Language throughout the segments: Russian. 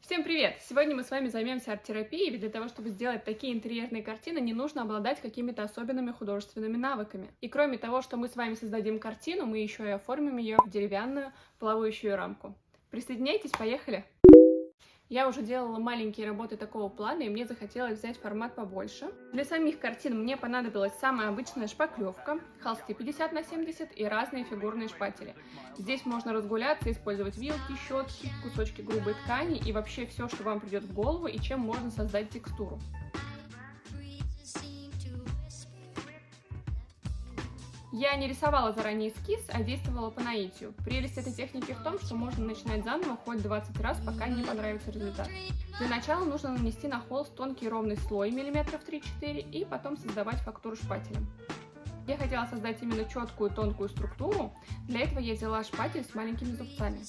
Всем привет! Сегодня мы с вами займемся арт-терапией, ведь для того, чтобы сделать такие интерьерные картины, не нужно обладать какими-то особенными художественными навыками. И кроме того, что мы с вами создадим картину, мы еще и оформим ее в деревянную плавающую рамку. Присоединяйтесь, поехали! Я уже делала маленькие работы такого плана, и мне захотелось взять формат побольше. Для самих картин мне понадобилась самая обычная шпаклевка, холсты 50 на 70 и разные фигурные шпатели. Здесь можно разгуляться, использовать вилки, щетки, кусочки грубой ткани и вообще все, что вам придет в голову и чем можно создать текстуру. Я не рисовала заранее эскиз, а действовала по наитию. Прелесть этой техники в том, что можно начинать заново хоть 20 раз, пока не понравится результат. Для начала нужно нанести на холст тонкий ровный слой миллиметров 3-4 и потом создавать фактуру шпателем. Я хотела создать именно четкую тонкую структуру, для этого я взяла шпатель с маленькими зубцами.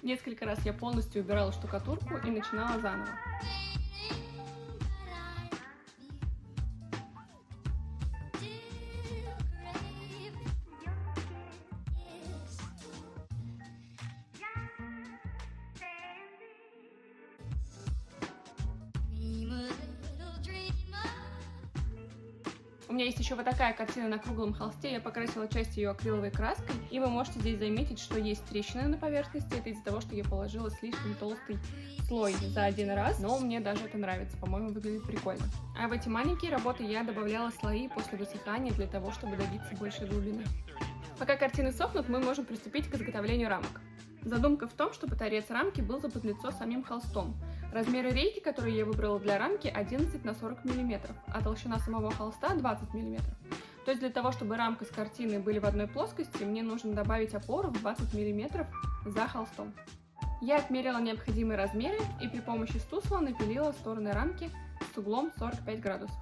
Несколько раз я полностью убирала штукатурку и начинала заново. У меня есть еще вот такая картина на круглом холсте, я покрасила часть ее акриловой краской, и вы можете здесь заметить, что есть трещины на поверхности, это из-за того, что я положила слишком толстый слой за один раз, но мне даже это нравится, по-моему, выглядит прикольно. А в эти маленькие работы я добавляла слои после высыхания для того, чтобы добиться большей глубины. Пока картины сохнут, мы можем приступить к изготовлению рамок. Задумка в том, чтобы торец рамки был заподлицо самим холстом. Размеры рейки, которые я выбрала для рамки, 11 на 40 мм, а толщина самого холста 20 мм. То есть для того, чтобы рамка с картиной были в одной плоскости, мне нужно добавить опору в 20 мм за холстом. Я отмерила необходимые размеры и при помощи стусла напилила стороны рамки с углом 45 градусов.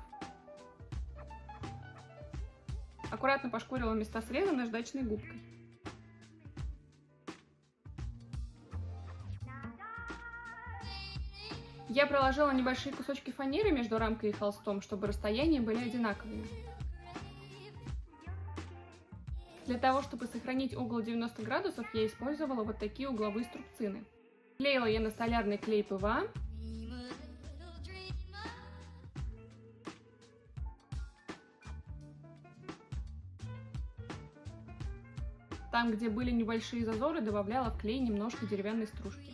Аккуратно пошкурила места среза наждачной губкой. Я проложила небольшие кусочки фанеры между рамкой и холстом, чтобы расстояния были одинаковыми. Для того, чтобы сохранить угол 90 градусов, я использовала вот такие угловые струбцины. Клеила я на столярный клей ПВА. Там, где были небольшие зазоры, добавляла в клей немножко деревянной стружки.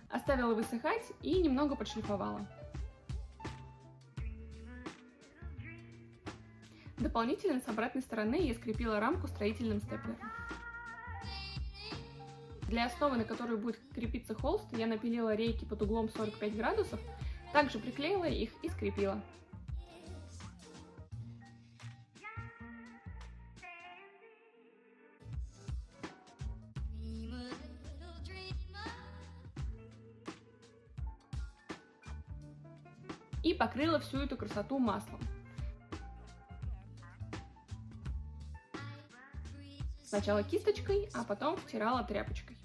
Оставила высыхать и немного подшлифовала. Дополнительно с обратной стороны я скрепила рамку строительным степлером. Для основы, на которую будет крепиться холст, я напилила рейки под углом 45 градусов, также приклеила их и скрепила. И покрыла всю эту красоту маслом. Сначала кисточкой, а потом втирала тряпочкой.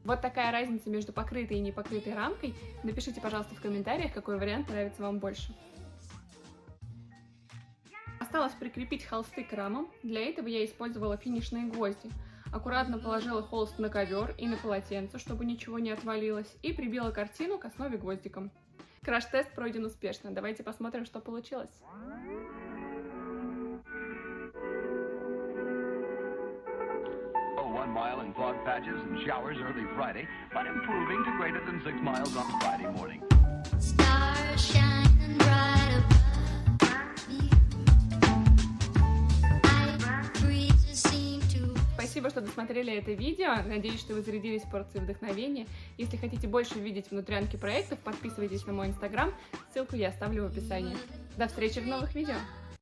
Вот такая разница между покрытой и непокрытой рамкой. Напишите, пожалуйста, в комментариях, какой вариант нравится вам больше. Осталось прикрепить холсты к рамам. Для этого я использовала финишные гвозди. Аккуратно положила холст на ковер и на полотенце, чтобы ничего не отвалилось, и прибила картину к основе гвоздиком. Краш-тест пройден успешно. Давайте посмотрим, что получилось. Mile in fog patches and showers early Friday, but improving to greater than 6 miles on Friday morning. Stars shining bright above me. Спасибо, что посмотрели это видео. Надеюсь, что вы зарядились порцией вдохновения. Если хотите больше видеть внутрянки проектов, подписывайтесь на мой инстаграм. Ссылку я оставлю в описании. До встречи в новых видео!